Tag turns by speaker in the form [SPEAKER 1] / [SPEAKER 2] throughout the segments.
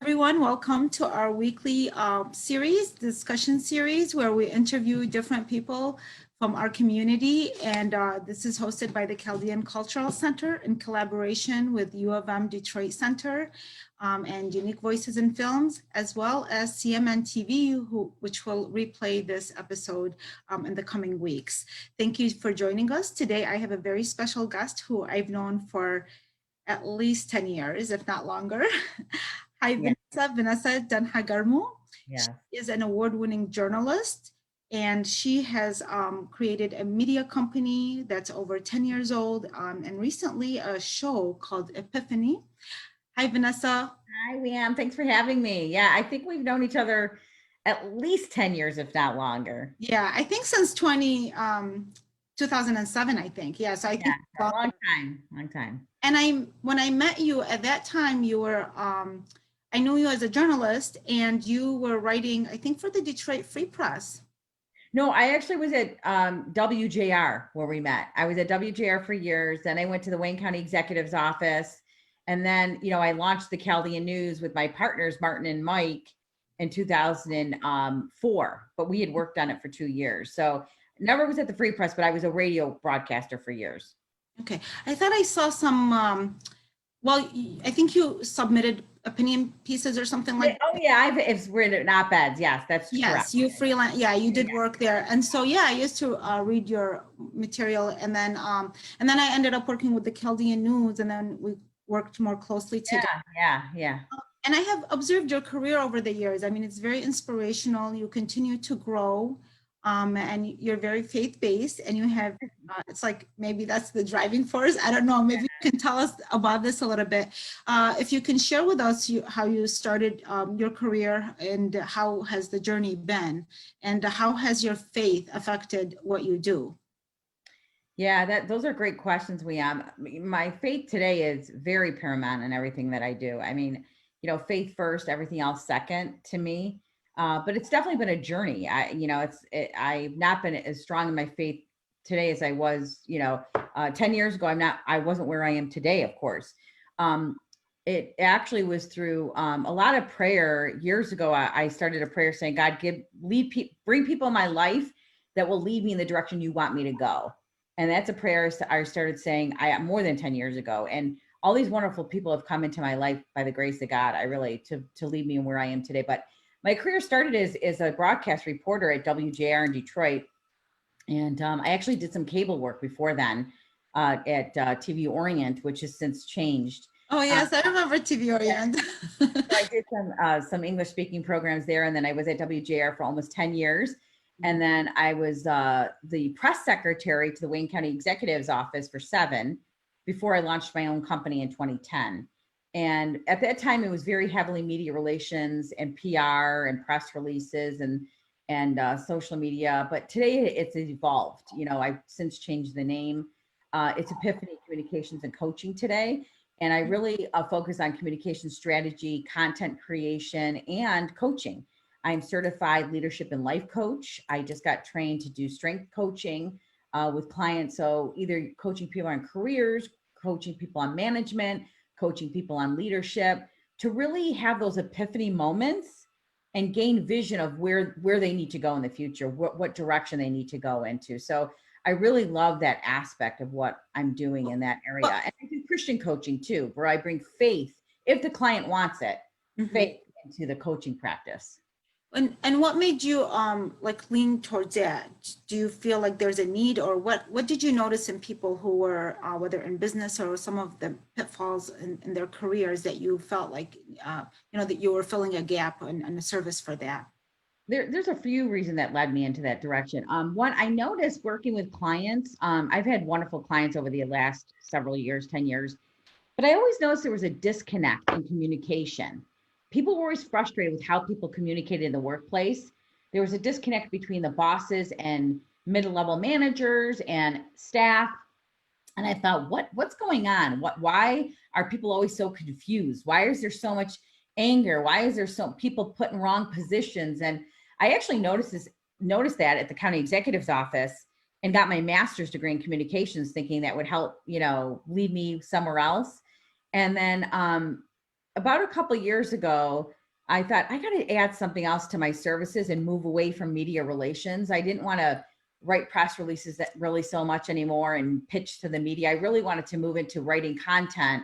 [SPEAKER 1] Everyone, welcome to our weekly discussion series, where we interview different people from our community. And this is hosted by the Chaldean Cultural Center in collaboration with U of M Detroit Center and Unique Voices in Films, as well as CMN TV, which will replay this episode in the coming weeks. Thank you for joining us. Today, I have a very special guest who I've known for at least 10 years, if not longer. Hi,
[SPEAKER 2] Yeah.
[SPEAKER 1] Vanessa Denha Garmo.
[SPEAKER 2] Yeah.
[SPEAKER 1] She is an award-winning journalist, and she has created a media company that's over 10 years old, and recently a show called Epiphany. Hi, Vanessa.
[SPEAKER 2] Hi, Liam. Thanks for having me. Yeah, I think we've known each other at least 10 years, if not longer.
[SPEAKER 1] Yeah, I think since 2007, I think. Yeah, so I think
[SPEAKER 2] a long time.
[SPEAKER 1] And when I met you at that time, you were I knew you as a journalist, and you were writing, I think, for the Detroit Free Press.
[SPEAKER 2] No, I actually was at WJR where we met. I was at WJR for years. Then I went to the Wayne County Executive's office. And then, I launched the Chaldean News with my partners, Martin and Mike, in 2004. But we had worked on it for 2 years. So never was at the Free Press, but I was a radio broadcaster for years.
[SPEAKER 1] Okay. I thought I saw some, I think you submitted opinion pieces or something like that.
[SPEAKER 2] Oh yeah, I've written op-eds. Yes, that's correct.
[SPEAKER 1] Yes, you freelance. Yeah, you did work there. And so, yeah, I used to read your material, and then I ended up working with the Chaldean News, and then we worked more closely together.
[SPEAKER 2] Yeah.
[SPEAKER 1] And I have observed your career over the years. I mean, it's very inspirational. You continue to grow. And you're very faith-based, and you have, it's like, maybe that's the driving force. I don't know, maybe you can tell us about this a little bit. If you can share with us how you started your career, and how has the journey been, and how has your faith affected what you do?
[SPEAKER 2] Yeah, those are great questions, Liam. My faith today is very paramount in everything that I do. I mean, faith first, everything else second to me. But it's definitely been a journey. I've not been as strong in my faith today as I was, 10 years ago. I wasn't where I am today, of course. It actually was through a lot of prayer. Years ago, I started a prayer saying, God, bring people in my life that will lead me in the direction you want me to go. And that's a prayer I started saying more than 10 years ago. And all these wonderful people have come into my life by the grace of God, to lead me in where I am today. But my career started as a broadcast reporter at WJR in Detroit. And I actually did some cable work before then at TV Orient, which has since changed.
[SPEAKER 1] Oh, yes, I remember TV Orient.
[SPEAKER 2] So I did some English speaking programs there. And then I was at WJR for almost 10 years. And then I was the press secretary to the Wayne County Executive's office for 7 before I launched my own company in 2010. And at that time, it was very heavily media relations and PR and press releases and social media. But today it's evolved. I've since changed the name. It's Epiphany Communications and Coaching today. And I really focus on communication strategy, content creation, and coaching. I'm certified leadership and life coach. I just got trained to do strength coaching with clients. So either coaching people on careers, coaching people on management, coaching people on leadership, to really have those epiphany moments and gain vision of where they need to go in the future, what direction they need to go into. So I really love that aspect of what I'm doing in that area. And I do Christian coaching too, where I bring faith, if the client wants it, faith into the coaching practice.
[SPEAKER 1] And what made you lean towards that? Do you feel like there's a need, or what did you notice in people who were whether in business or some of the pitfalls in their careers that you felt like that you were filling a gap and a service for that?
[SPEAKER 2] There's a few reasons that led me into that direction. One, I noticed working with clients, I've had wonderful clients over the last several years, 10 years, but I always noticed there was a disconnect in communication. People were always frustrated with how people communicated in the workplace. There was a disconnect between the bosses and mid-level managers and staff. And I thought, what's going on? Why are people always so confused? Why is there so much anger? Why is there so people put in wrong positions? And I actually noticed that at the county executive's office, and got my master's degree in communications, thinking that would help, lead me somewhere else. And then about a couple of years ago, I thought I got to add something else to my services and move away from media relations. I didn't want to write press releases that really so much anymore and pitch to the media. I really wanted to move into writing content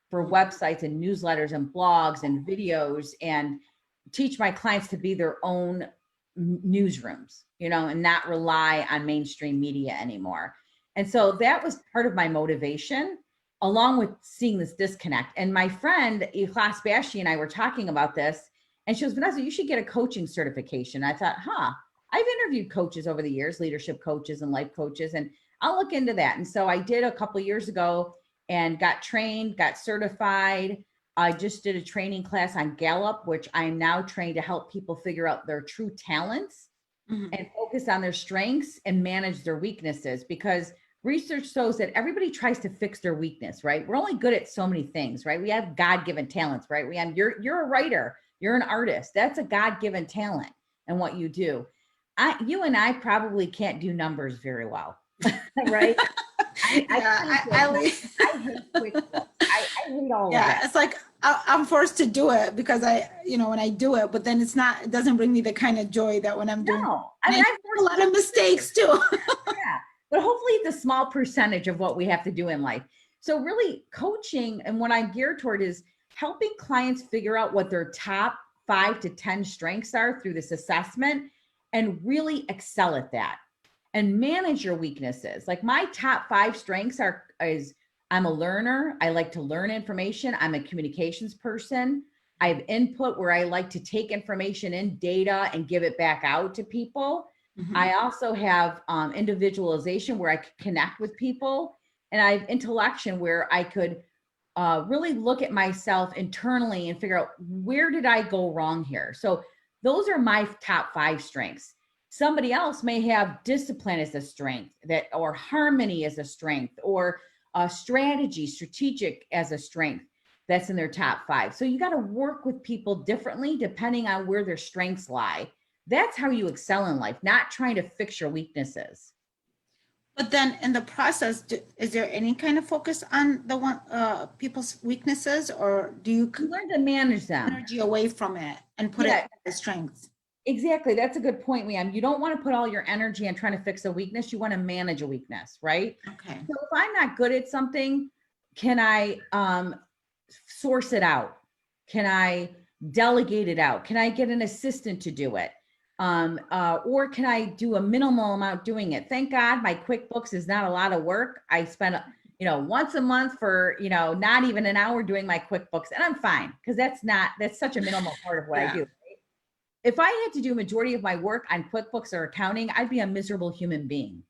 [SPEAKER 2] for websites and newsletters and blogs and videos, and teach my clients to be their own newsrooms, you know, and not rely on mainstream media anymore. And so that was part of my motivation, along with seeing this disconnect. And my friend, Ikhlas Bashi, and I were talking about this, and she goes, Vanessa, you should get a coaching certification. I thought, I've interviewed coaches over the years, leadership coaches and life coaches, and I'll look into that. And so I did a couple of years ago and got trained, got certified. I just did a training class on Gallup, which I am now trained to help people figure out their true talents and focus on their strengths and manage their weaknesses, because research shows that everybody tries to fix their weakness, right? We're only good at so many things, right? We have God-given talents, right? You're a writer, you're an artist. That's a God-given talent and what you do. You and I probably can't do numbers very well, right? I hate QuickBooks. I hate all of that.
[SPEAKER 1] It's like I'm forced to do it because when I do it, but then it doesn't bring me the kind of joy that when I'm doing.
[SPEAKER 2] No, I mean, I've
[SPEAKER 1] a lot of mistakes too.
[SPEAKER 2] Yeah, but hopefully it's a small percentage of what we have to do in life. So really, coaching and what I'm geared toward is helping clients figure out what their top 5 to 10 strengths are through this assessment, and really excel at that and manage your weaknesses. Like my top 5 strengths is I'm a learner. I like to learn information. I'm a communications person. I have input where I like to take information in, data, and give it back out to people. I also have individualization where I could connect with people. And I have intellection where I could really look at myself internally and figure out, where did I go wrong here? So those are my top 5 strengths. Somebody else may have discipline as a strength, or harmony as a strength, or strategic as a strength that's in their top 5. So you got to work with people differently depending on where their strengths lie. That's how you excel in life, not trying to fix your weaknesses.
[SPEAKER 1] But then in the process, is there any kind of focus on people's weaknesses, or do you
[SPEAKER 2] learn to manage them?
[SPEAKER 1] Energy away from it and put it as strengths?
[SPEAKER 2] Exactly. That's a good point, Liam. You don't want to put all your energy on trying to fix a weakness. You want to manage a weakness, right?
[SPEAKER 1] Okay.
[SPEAKER 2] So if I'm not good at something, can I source it out? Can I delegate it out? Can I get an assistant to do it? Or can I do a minimal amount doing it? Thank God my QuickBooks is not a lot of work. I spend, once a month for, not even an hour doing my QuickBooks, and I'm fine, because that's such a minimal part of what I do. Right? If I had to do a majority of my work on QuickBooks or accounting, I'd be a miserable human being.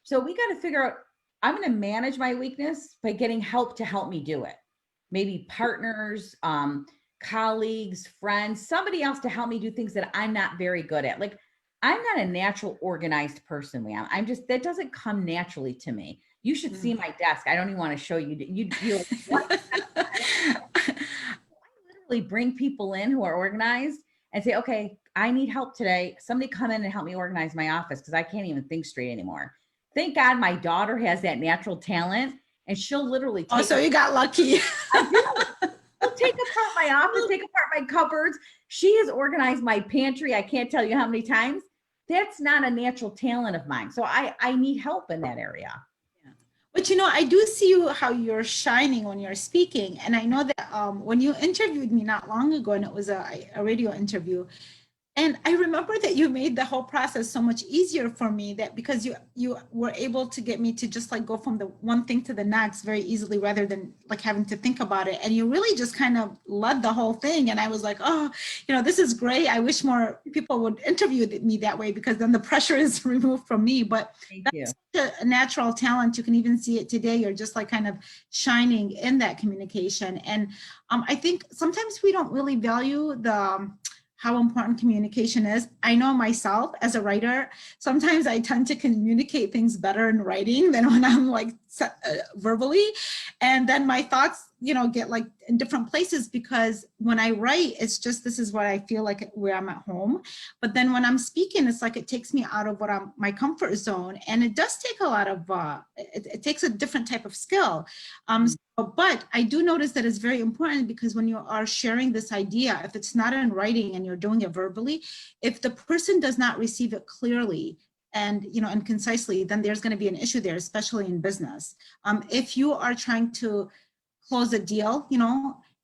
[SPEAKER 2] So we got to figure out, I'm going to manage my weakness by getting help to help me do it. Maybe partners, colleagues, friends, somebody else to help me do things that I'm not very good at. Like, I'm not a natural organized person, Liam. That doesn't come naturally to me. You should see my desk. I don't even want to show you. I literally bring people in who are organized and say, okay, I need help today. Somebody come in and help me organize my office, because I can't even think straight anymore. Thank God my daughter has that natural talent, and she'll literally take
[SPEAKER 1] so you got lucky.
[SPEAKER 2] I do. She'll take apart my office, take apart my cupboards. She has organized my pantry. I can't tell you how many times. That's not a natural talent of mine. So I need help in that area.
[SPEAKER 1] But I do see how you're shining when you're speaking. And I know that when you interviewed me not long ago, and it was a radio interview, and I remember that you made the whole process so much easier for me, that because you were able to get me to just like go from the one thing to the next very easily, rather than like having to think about it. And you really just kind of led the whole thing. And I was like, oh, this is great. I wish more people would interview me that way, because then the pressure is removed from me. But that's such a natural talent. You can even see it today. You're just like kind of shining in that communication. And I think sometimes we don't really value how important communication is. I know myself as a writer, sometimes I tend to communicate things better in writing than when I'm like verbally, and then my thoughts, get like in different places, because when I write, it's just, this is what I feel like where I'm at home. But then when I'm speaking, it's like it takes me out of my comfort zone, and it does take a lot of it takes a different type of skill. But I do notice that it's very important, because when you are sharing this idea, if it's not in writing and you're doing it verbally, if the person does not receive it clearly and and concisely, then there's going to be an issue there, especially in business. If you are trying to close a deal,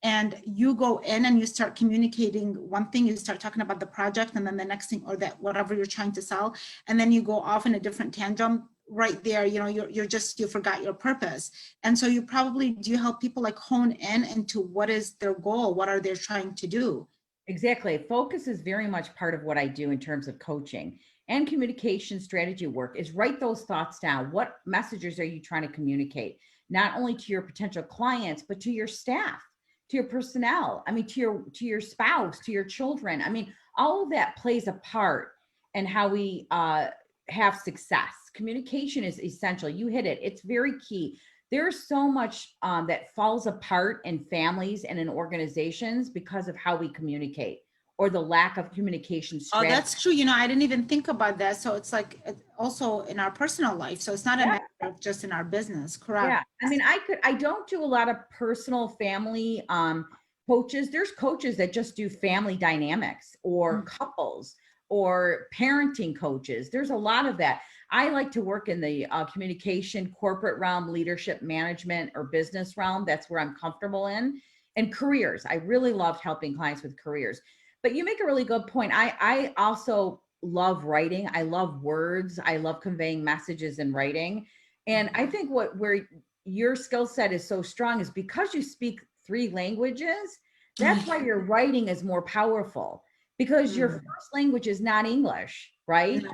[SPEAKER 1] and you go in and you start communicating one thing, you start talking about the project, and then the next thing, or that whatever you're trying to sell, and then you go off in a different tangent, right there, you forgot your purpose. And so do you help people like hone in into what is their goal? What are they trying to do?
[SPEAKER 2] Exactly. Focus is very much part of what I do in terms of coaching and communication strategy work, is write those thoughts down. What messages are you trying to communicate? Not only to your potential clients, but to your staff, to your personnel. I mean, to your spouse, to your children. I mean, all of that plays a part in how we have success. Communication is essential. You hit it. It's very key. There's so much that falls apart in families and in organizations because of how we communicate, or the lack of communication strategy.
[SPEAKER 1] Oh, that's true. I didn't even think about that. So it's like also in our personal life. So it's not a matter of just in our business, correct?
[SPEAKER 2] Yeah. I mean, I don't do a lot of personal family coaches. There's coaches that just do family dynamics, or couples, or parenting coaches. There's a lot of that. I like to work in the communication, corporate realm, leadership, management, or business realm. That's where I'm comfortable in. And careers. I really loved helping clients with careers. But you make a really good point. I also love writing. I love words. I love conveying messages in writing. And I think where your skill set is so strong is because you speak 3 languages. That's why your writing is more powerful, because your first language is not English, right?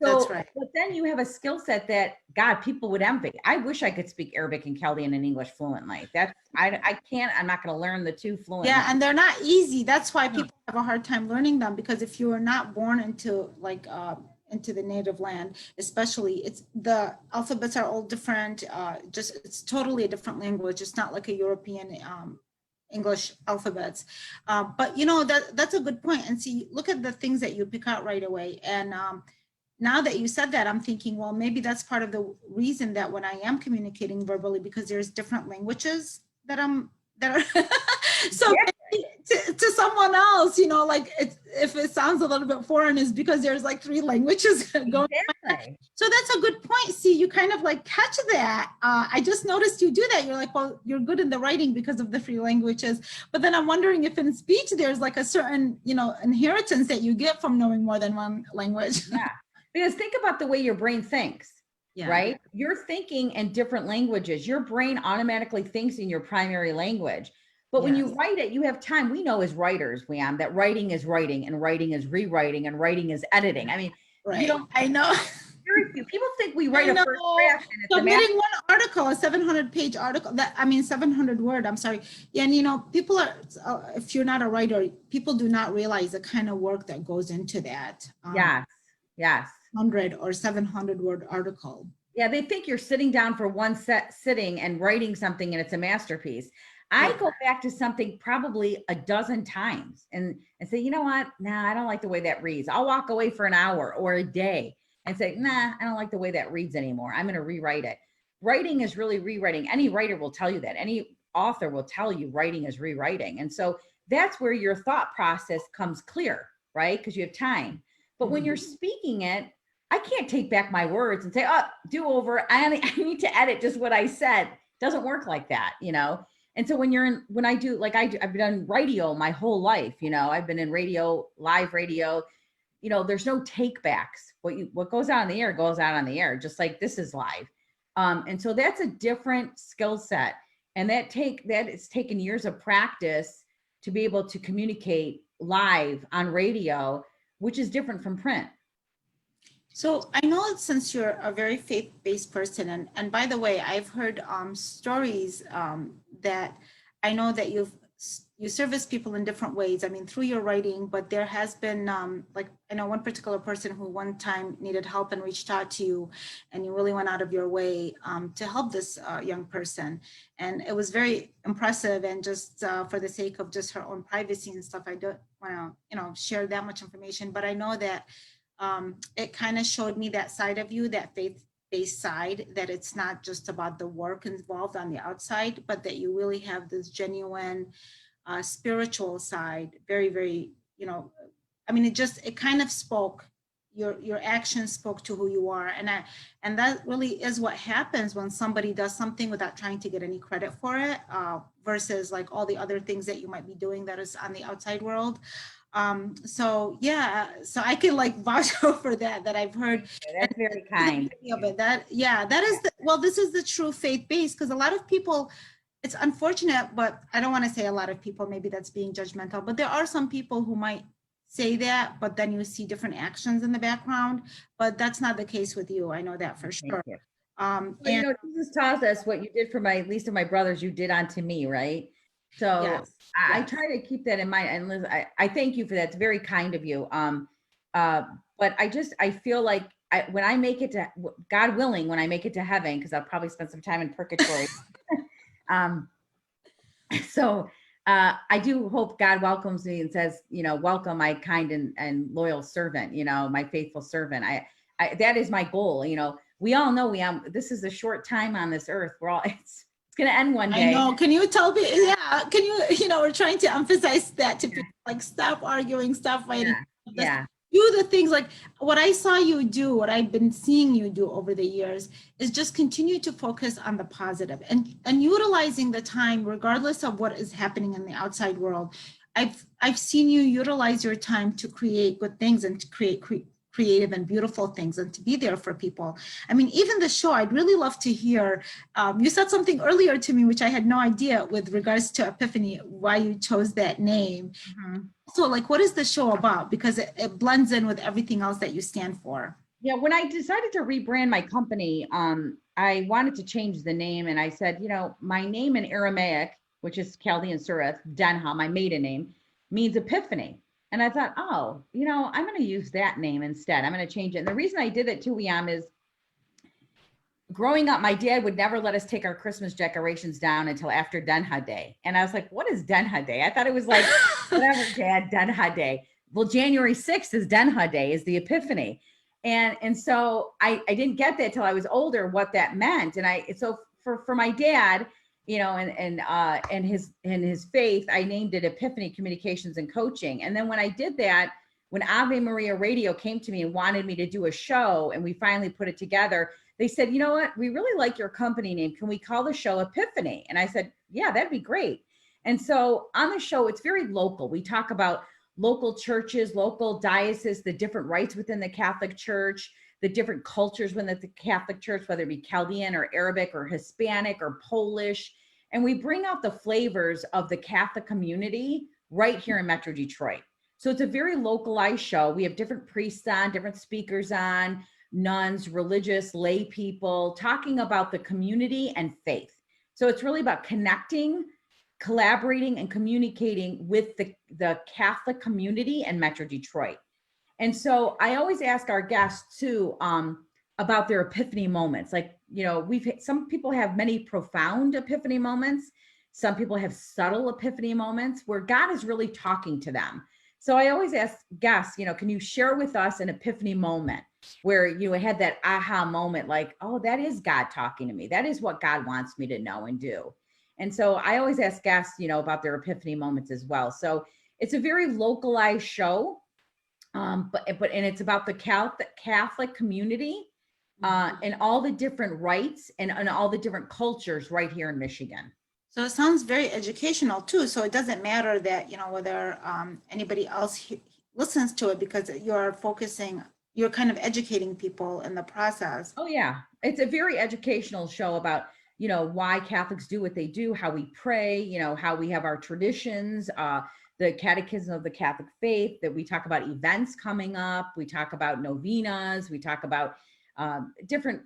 [SPEAKER 1] That's right.
[SPEAKER 2] But then you have a skill set that, God, people would envy. I wish I could speak Arabic and Chaldean and English fluently. I can't. I'm not going to learn the 2 fluently.
[SPEAKER 1] Yeah, and they're not easy. That's why people have a hard time learning them, because if you are not born into into the native land, especially, it's the alphabets are all different. It's totally a different language. It's not like a European English alphabets. But that's a good point. And see, look at the things that you pick out right away. And now that you said that, I'm thinking, well, maybe that's part of the reason that when I am communicating verbally, because there's different languages that are so to someone else, like if it sounds a little bit foreign, is because there's like 3 languages going.
[SPEAKER 2] Exactly.
[SPEAKER 1] So that's a good point. See, you kind of like catch that. I just noticed you do that. You're like, well, you're good in the writing because of the 3 languages. But then I'm wondering if in speech there's like a certain, inheritance that you get from knowing more than one language.
[SPEAKER 2] Yeah. Because think about the way your brain thinks, right? You're thinking in different languages. Your brain automatically thinks in your primary language. But when you write it, you have time. We know as writers, that writing is writing, and writing is rewriting, and writing is editing. I mean,
[SPEAKER 1] I know.
[SPEAKER 2] Very few people think we write a first draft and it's
[SPEAKER 1] submitting one article, a 700-page article, 700 word, I'm sorry. Yeah, and people are, if you're not a writer, people do not realize the kind of work that goes into that.
[SPEAKER 2] Yes.
[SPEAKER 1] 100 or 700 word article.
[SPEAKER 2] Yeah, they think you're sitting down for one sitting and writing something and it's a masterpiece. I go back to something probably a dozen times and say, you know what? Nah, I don't like the way that reads. I'll walk away for an hour or a day and say, nah, I don't like the way that reads anymore. I'm going to rewrite it. Writing is really rewriting. Any writer will tell you that. Any author will tell you writing is rewriting. And so that's where your thought process comes clear, right? Because you have time. But when you're speaking it, I can't take back my words and say, oh, do over. I need to edit just what I said. It doesn't work like that, And so when I do, like I've done radio my whole life, I've been in radio, live radio, there's no take backs. What goes out on the air goes out on the air, just like this is live. And so that's a different skill set. And that it's taken years of practice to be able to communicate live on radio, which is different from print.
[SPEAKER 1] So I know since you're a very faith-based person, and by the way, I've heard stories that I know that you've you service people in different ways. I mean, through your writing, but there has been like, I know one particular person who one time needed help and reached out to you, and you really went out of your way to help this young person. And it was very impressive. And just for the sake of just her own privacy and stuff, I don't want to, share that much information, but I know that it kind of showed me that side of you, that faith-based side, that it's not just about the work involved on the outside, but that you really have this genuine spiritual side. Very, very, I mean, it kind of spoke, your actions spoke to who you are. And that really is what happens when somebody does something without trying to get any credit for it, versus like all the other things that you might be doing that is on the outside world. So yeah, so I can like vouch for that I've heard.
[SPEAKER 2] That's very kind
[SPEAKER 1] of it. That is this is the true faith base, because a lot of people, it's unfortunate, but I don't want to say a lot of people, maybe that's being judgmental, but there are some people who might say that, but then you see different actions in the background. But that's not the case with you. I know that for sure.
[SPEAKER 2] Well, Jesus taught us what you did for at least of my brothers, you did unto me, right? So
[SPEAKER 1] yes,
[SPEAKER 2] I try to keep that in mind. And Liz, I thank you for that. It's very kind of you. But I feel like when I make it to, God willing, when I make it to heaven, because I'll probably spend some time in purgatory. So I do hope God welcomes me and says, welcome my kind and loyal servant, my faithful servant. I that is my goal. We all know this is a short time on this earth. It's going to end one day.
[SPEAKER 1] I know. Can you tell me? Yeah. Can you, we're trying to emphasize that to people, like, stop arguing, stop fighting.
[SPEAKER 2] Yeah.
[SPEAKER 1] Do the things like what I saw you do, what I've been seeing you do over the years, is just continue to focus on the positive and utilizing the time, regardless of what is happening in the outside world. I've seen you utilize your time to create good things and to create creative and beautiful things and to be there for people. I mean, even the show, I'd really love to hear, you said something earlier to me, which I had no idea with regards to Epiphany, why you chose that name. Mm-hmm. So like, what is the show about? Because it blends in with everything else that you stand for.
[SPEAKER 2] Yeah, when I decided to rebrand my company, I wanted to change the name. And I said, my name in Aramaic, which is Chaldean Surah, Denha, my maiden name, means epiphany. And I thought, I'm going to use that name instead. I'm going to change it. And the reason I did it too, Wiam, is growing up, my dad would never let us take our Christmas decorations down until after Denha Day. And I was like, what is Denha Day? I thought it was like, whatever, Dad, Denha Day. Well, January 6th is Denha Day, is the Epiphany. And so I didn't get that till I was older, what that meant. And so for my dad, and his faith, I named it Epiphany Communications and Coaching. And then when I did that, when Ave Maria Radio came to me and wanted me to do a show, and we finally put it together, they said, you know what, we really like your company name. Can we call the show Epiphany? And I said, yeah, that'd be great. And so on the show, it's very local. We talk about local churches, local dioceses, the different rites within the Catholic Church, the different cultures within the Catholic Church, whether it be Chaldean or Arabic or Hispanic or Polish. And we bring out the flavors of the Catholic community right here in Metro Detroit. So it's a very localized show. We have different priests on, different speakers on, nuns, religious, lay people, talking about the community and faith. So it's really about connecting, collaborating, and communicating with the Catholic community in Metro Detroit. And so I always ask our guests too, about their epiphany moments. Like, some people have many profound epiphany moments. Some people have subtle epiphany moments where God is really talking to them. So I always ask guests, can you share with us an epiphany moment where you had that aha moment, like, oh, that is God talking to me. That is what God wants me to know and do. And so I always ask guests, about their epiphany moments as well. So it's a very localized show, but it's about the Catholic community and all the different rites and all the different cultures right here in Michigan.
[SPEAKER 1] So it sounds very educational too. So it doesn't matter that, whether anybody else listens to it, because you're kind of educating people in the process.
[SPEAKER 2] Oh yeah. It's a very educational show about, why Catholics do what they do, how we pray, how we have our traditions, the catechism of the Catholic faith, that we talk about events coming up. We talk about novenas. We talk about different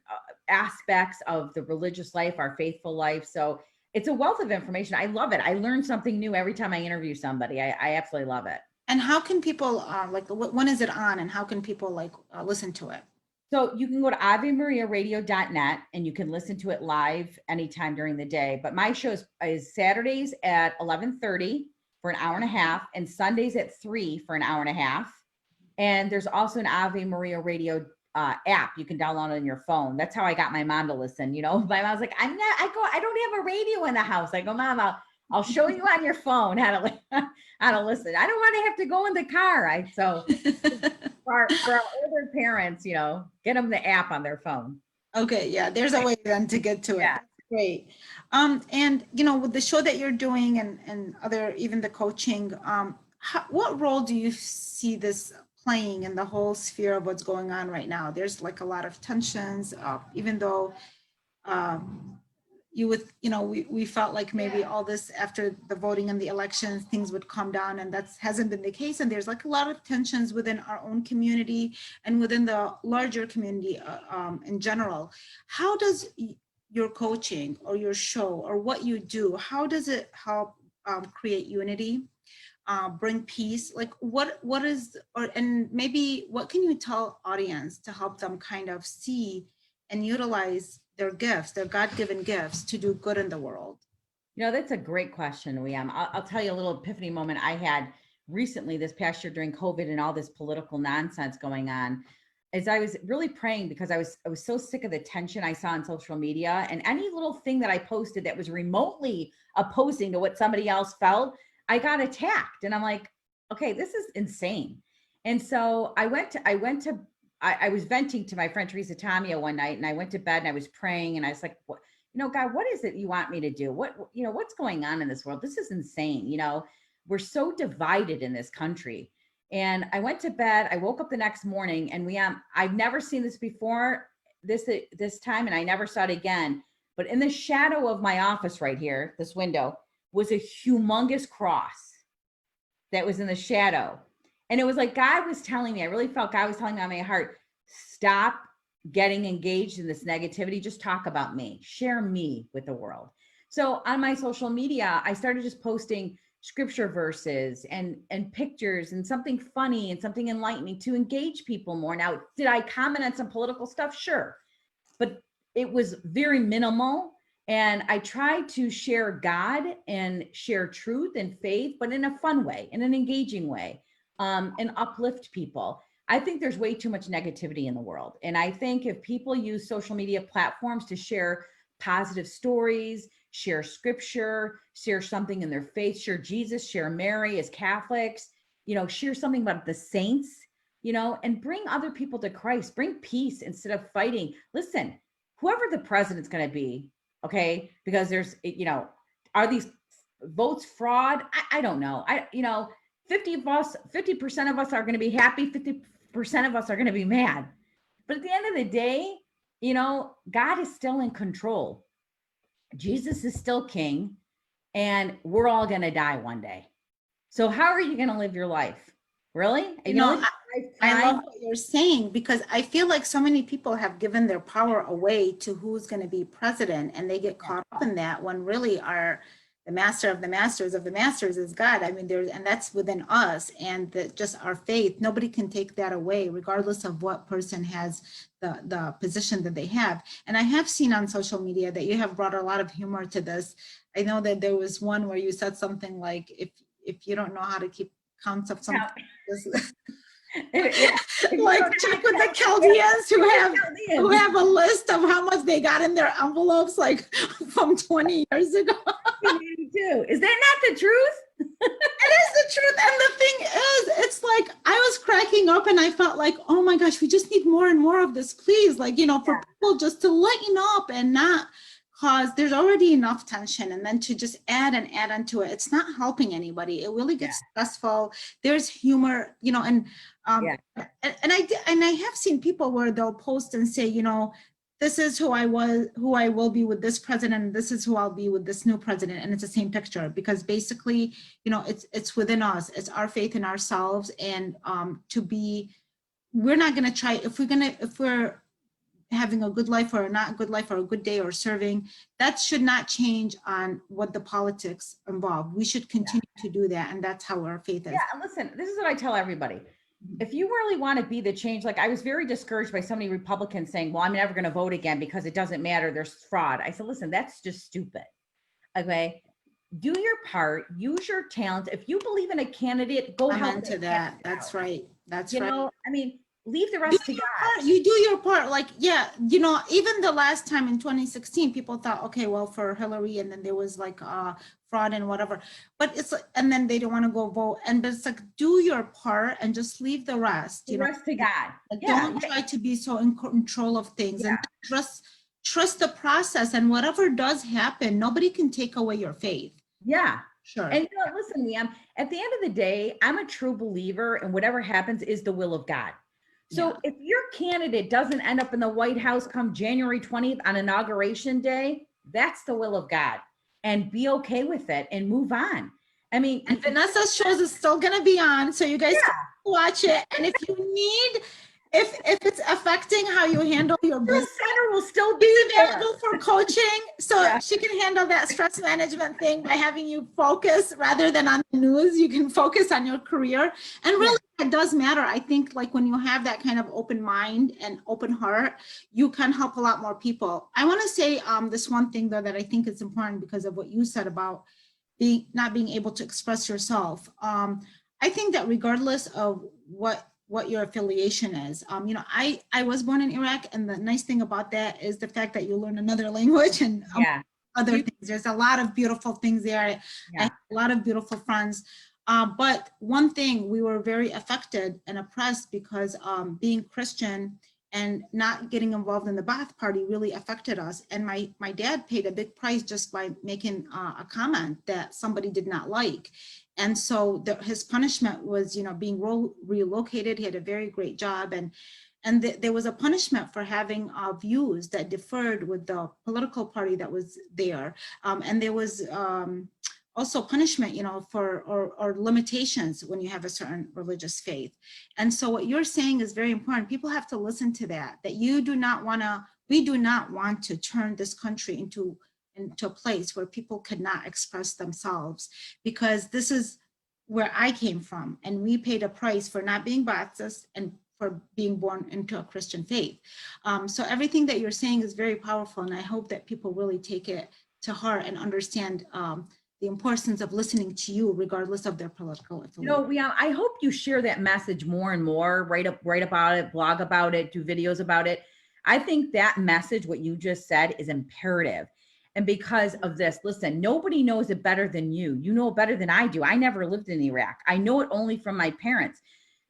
[SPEAKER 2] aspects of the religious life, our faithful life. So it's a wealth of information. I love it. I learn something new every time I interview somebody. I absolutely love it.
[SPEAKER 1] And how can people like, when is it on, and how can people like listen to it?
[SPEAKER 2] So you can go to avemariaradio.net and you can listen to it live anytime during the day. But my show is Saturdays at 11:30 for an hour and a half, and Sundays at 3 for an hour and a half. And there's also an Ave Maria Radio app you can download on your phone. That's how I got my mom to listen. You know, my mom's like, I don't have a radio in the house. I go, Mom, I'll show you on your phone how to listen. I don't want to have to go in the car. So for our older parents, you know, get them the app on their phone.
[SPEAKER 1] Okay, yeah, there's a way then to get to it. Yeah. Great. And you know, with the show that you're doing and other, even the coaching, what role do you see this playing in the whole sphere of what's going on right now? There's like a lot of tensions, even though we felt like maybe all this after the voting and the elections, things would calm down, and that hasn't been the case. And there's like a lot of tensions within our own community and within the larger community in general. How does your coaching or your show or what you do, how does it help create unity? Bring peace? Like what is, and maybe what can you tell audience to help them kind of see and utilize their gifts, their God-given gifts, to do good in the world?
[SPEAKER 2] You know, that's a great question, Liam. I'll tell you a little epiphany moment I had recently this past year during COVID and all this political nonsense going on. As I was really praying, because I was so sick of the tension I saw on social media, and any little thing that I posted that was remotely opposing to what somebody else felt, I got attacked. And I'm like, okay, this is insane. And so I was venting to my friend Teresa Tamia one night, and I went to bed and I was praying, and I was like, what, you know, God, what is it you want me to do? What's going on in this world? This is insane. You know, we're so divided in this country. And I went to bed. I woke up the next morning, and I've never seen this before this time, and I never saw it again. But in the shadow of my office right here, this window, was a humongous cross that was in the shadow. And it was like God was telling me, I really felt God was telling me on my heart, stop getting engaged in this negativity. Just talk about me, share me with the world. So on my social media, I started just posting scripture verses and pictures and something funny and something enlightening to engage people more. Now, did I comment on some political stuff? Sure. But it was very minimal. And I tried to share God and share truth and faith, but in a fun way, in an engaging way, and uplift people. I think there's way too much negativity in the world. And I think if people use social media platforms to share positive stories, share scripture, share something in their faith, share Jesus, share Mary as Catholics, you know, share something about the saints, you know, and bring other people to Christ, bring peace instead of fighting. Listen, whoever the president's going to be, okay, because there's, you know, are these votes fraud? I don't know. 50% of us are going to be happy. 50% of us are going to be mad. But at the end of the day, you know, God is still in control. Jesus is still king, and we're all going to die one day. So how are you going to live your life? Really?
[SPEAKER 1] I love what you're saying, because I feel like so many people have given their power away to who's going to be president, and they get caught up in that when really the master of the masters of the masters is God. I mean, and that's within us, and just our faith. Nobody can take that away, regardless of what person has the position that they have. And I have seen on social media that you have brought a lot of humor to this. I know that there was one where you said something like, if you don't know how to keep counts of something. Like check with the Chaldeans who have a list of how much they got in their envelopes, like from 20 years ago.
[SPEAKER 2] Is that not the truth?
[SPEAKER 1] It is the truth. And the thing is, it's like I was cracking up, and I felt like, oh my gosh, we just need more and more of this, please. Like, you know, for people just to lighten up and not cause, there's already enough tension, and then to just add onto it, it's not helping anybody. It really gets stressful. There's humor, you know, and I have seen people where they'll post and say, you know, this is who I will be with this president, and this is who I'll be with this new president, and it's the same picture, because basically, you know, it's within us. It's our faith in ourselves, and we're not going to try, if we're having a good life or a not good life or a good day or serving, that should not change on what the politics involved. We should continue to do that. And that's how our faith is.
[SPEAKER 2] Yeah, and listen, this is what I tell everybody. If you really want to be the change, like I was very discouraged by so many Republicans saying, well, I'm never going to vote again because it doesn't matter. There's fraud. I said, listen, that's just stupid. Okay. Do your part, use your talent. If you believe in a candidate, go help
[SPEAKER 1] into that. That's right. That's
[SPEAKER 2] you
[SPEAKER 1] right.
[SPEAKER 2] know, I mean, leave the rest to God.
[SPEAKER 1] You do your part. Like, yeah, you know, even the last time in 2016, people thought, okay, well, for Hillary, and then there was like fraud and whatever, but it's like, and then they don't want to go vote. And but it's like, do your part and just leave the rest.
[SPEAKER 2] The rest to God.
[SPEAKER 1] Don't try to be so in control of things, and trust the process. And whatever does happen, nobody can take away your faith.
[SPEAKER 2] Yeah.
[SPEAKER 1] Sure.
[SPEAKER 2] And you know, listen, Liam, at the end of the day, I'm a true believer in whatever happens is the will of God. So if your candidate doesn't end up in the White House come January 20th on Inauguration Day, that's the will of God, and be okay with it and move on. I mean,
[SPEAKER 1] and Vanessa's shows is still going to be on, so you guys can watch it. And if you need, if it's affecting how you handle your business,
[SPEAKER 2] the center will still be
[SPEAKER 1] available for coaching, so she can handle that stress management thing by having you focus rather than on the news. You can focus on your career, and really it does matter. I think like when you have that kind of open mind and open heart, you can help a lot more people. I want to say this one thing though that I think is important because of what you said about not being able to express yourself. I think that regardless of what your affiliation is, you know, I was born in Iraq, and the nice thing about that is the fact that you learn another language and other things. There's a lot of beautiful things there. I have a lot of beautiful friends. But one thing, we were very affected and oppressed because being Christian and not getting involved in the Ba'ath Party really affected us. And my dad paid a big price just by making a comment that somebody did not like. And so his punishment was, you know, being relocated. He had a very great job, and there was a punishment for having views that differed with the political party that was there. And there was also punishment, you know, for or limitations when you have a certain religious faith. And so what you're saying is very important. People have to listen to that we do not want to turn this country into a place where people cannot express themselves, because this is where I came from, and we paid a price for not being Baptist and for being born into a Christian faith. So everything that you're saying is very powerful, and I hope that people really take it to heart and understand the importance of listening to you regardless of their political affiliation.
[SPEAKER 2] You know, I hope you share that message more and more, write about it, blog about it, do videos about it. I think that message, what you just said, is imperative. And because of this, listen, nobody knows it better than you. You know it better than I do. I never lived in Iraq. I know it only from my parents.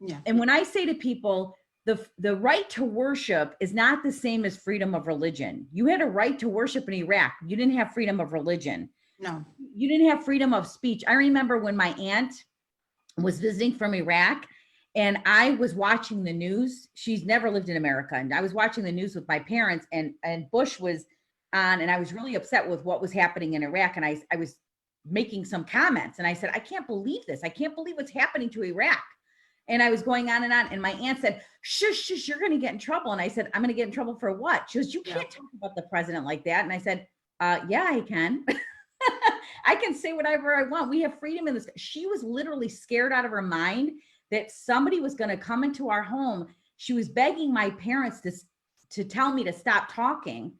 [SPEAKER 2] Yeah. And when I say to people, the right to worship is not the same as freedom of religion. You had a right to worship in Iraq. You didn't have freedom of religion.
[SPEAKER 1] No.
[SPEAKER 2] You didn't have freedom of speech. I remember when my aunt was visiting from Iraq, and I was watching the news. She's never lived in America. And I was watching the news with my parents, and Bush was on, and I was really upset with what was happening in Iraq. And I was making some comments, and I said, I can't believe this. I can't believe what's happening to Iraq. And I was going on. And my aunt said, shush, you're going to get in trouble. And I said, I'm going to get in trouble for what? She goes, you can't talk about the president like that. And I said, yeah, I can. I can say whatever I want. We have freedom in this. She was literally scared out of her mind that somebody was going to come into our home. She was begging my parents to tell me to stop talking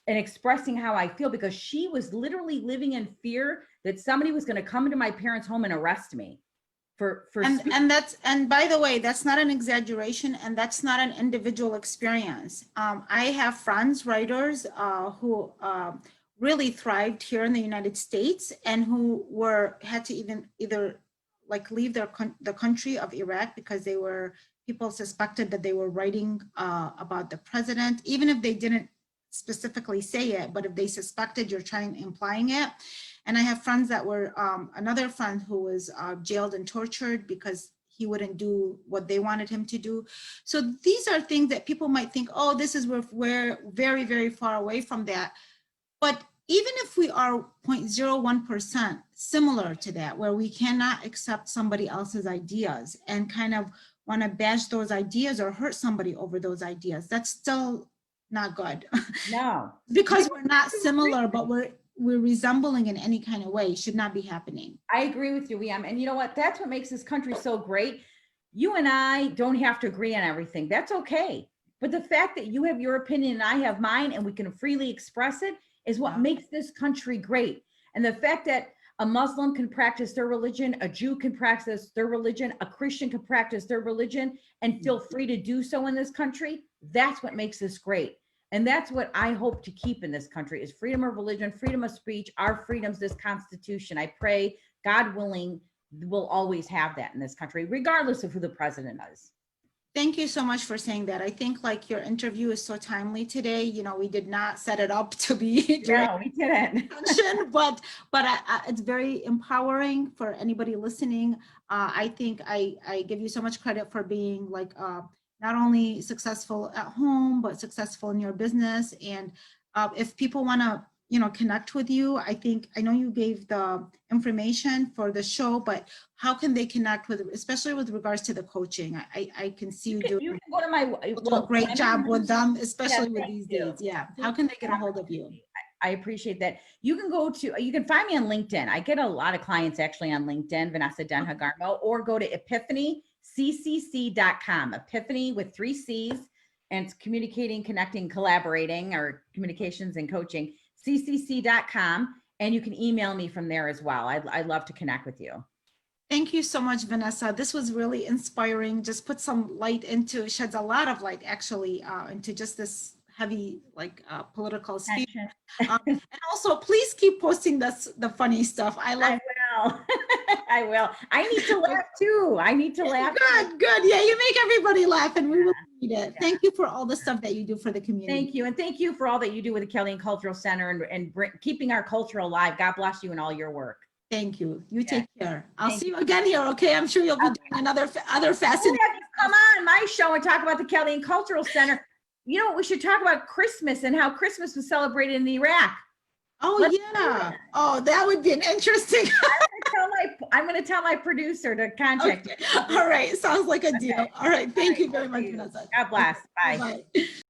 [SPEAKER 2] and expressing how I feel, because she was literally living in fear that somebody was going to come into my parents' home and arrest me.
[SPEAKER 1] And by the way, that's not an exaggeration, and that's not an individual experience. I have friends, writers, who really thrived here in the United States, and who had to either like leave the country of Iraq because people suspected that they were writing about the president, even if they didn't specifically say it, but if they suspected, you're implying it. And I have friends that were, another friend who was jailed and tortured because he wouldn't do what they wanted him to do. So these are things that people might think, oh, this is where we're very, very far away from that. But even if we are 0.01% similar to that, where we cannot accept somebody else's ideas and kind of want to bash those ideas or hurt somebody over those ideas, that's still not good.
[SPEAKER 2] No.
[SPEAKER 1] Because we're not similar, but we're resembling in any kind of way. It should not be happening.
[SPEAKER 2] I agree with you, Liam. And you know what? That's what makes this country so great. You and I don't have to agree on everything. That's okay. But the fact that you have your opinion and I have mine and we can freely express it is what makes this country great. And the fact that a Muslim can practice their religion, a Jew can practice their religion, a Christian can practice their religion and feel free to do so in this country, that's what makes this great. And that's what I hope to keep in this country is freedom of religion, freedom of speech, our freedoms, this Constitution. I pray, God willing, we'll always have that in this country, regardless of who the president is.
[SPEAKER 1] Thank you so much for saying that. I think like your interview is so timely today. You know, we did not set it up to be
[SPEAKER 2] No, we didn't.
[SPEAKER 1] but it's very empowering for anybody listening. I think I give you so much credit for being like not only successful at home, but successful in your business. And if people want to, you know, connect with you, I know you gave the information for the show, but how can they connect with, especially with regards to the coaching? I can see you do
[SPEAKER 2] go to my
[SPEAKER 1] a great job with them, especially with these days. Yeah. How can they get a hold of you?
[SPEAKER 2] I appreciate that. You can find me on LinkedIn. I get a lot of clients actually on LinkedIn, Vanessa Denha Garmo, or go to epiphanyccc.com, Epiphany with 3 C's, and it's communicating, connecting, collaborating, or communications and coaching, ccc.com. And you can email me from there as well. I'd love to connect with you.
[SPEAKER 1] Thank you so much, Vanessa. This was really inspiring. Just put some light into, sheds a lot of light actually into just this heavy political speech. And also please keep posting the funny stuff. I
[SPEAKER 2] will. I will. I need to laugh too. I need to laugh.
[SPEAKER 1] Good. Yeah, you make everybody laugh and we will need it. Yeah. Thank you for all the stuff that you do for the community.
[SPEAKER 2] Thank you. And thank you for all that you do with the Kellyan Cultural Center and keeping our culture alive. God bless you and all your work.
[SPEAKER 1] Thank you. You take care. I'll see you again here. Okay. I'm sure you'll be doing other fascinating.
[SPEAKER 2] Come on my show and talk about the Kellyan Cultural Center. You know what? We should talk about Christmas and how Christmas was celebrated in Iraq.
[SPEAKER 1] Oh, yeah. Oh, that would be an interesting.
[SPEAKER 2] I'm going to tell my producer to contact you.
[SPEAKER 1] All right. Sounds like a deal. All right. Thank you very much, Vanessa.
[SPEAKER 2] God bless. Bye. Bye.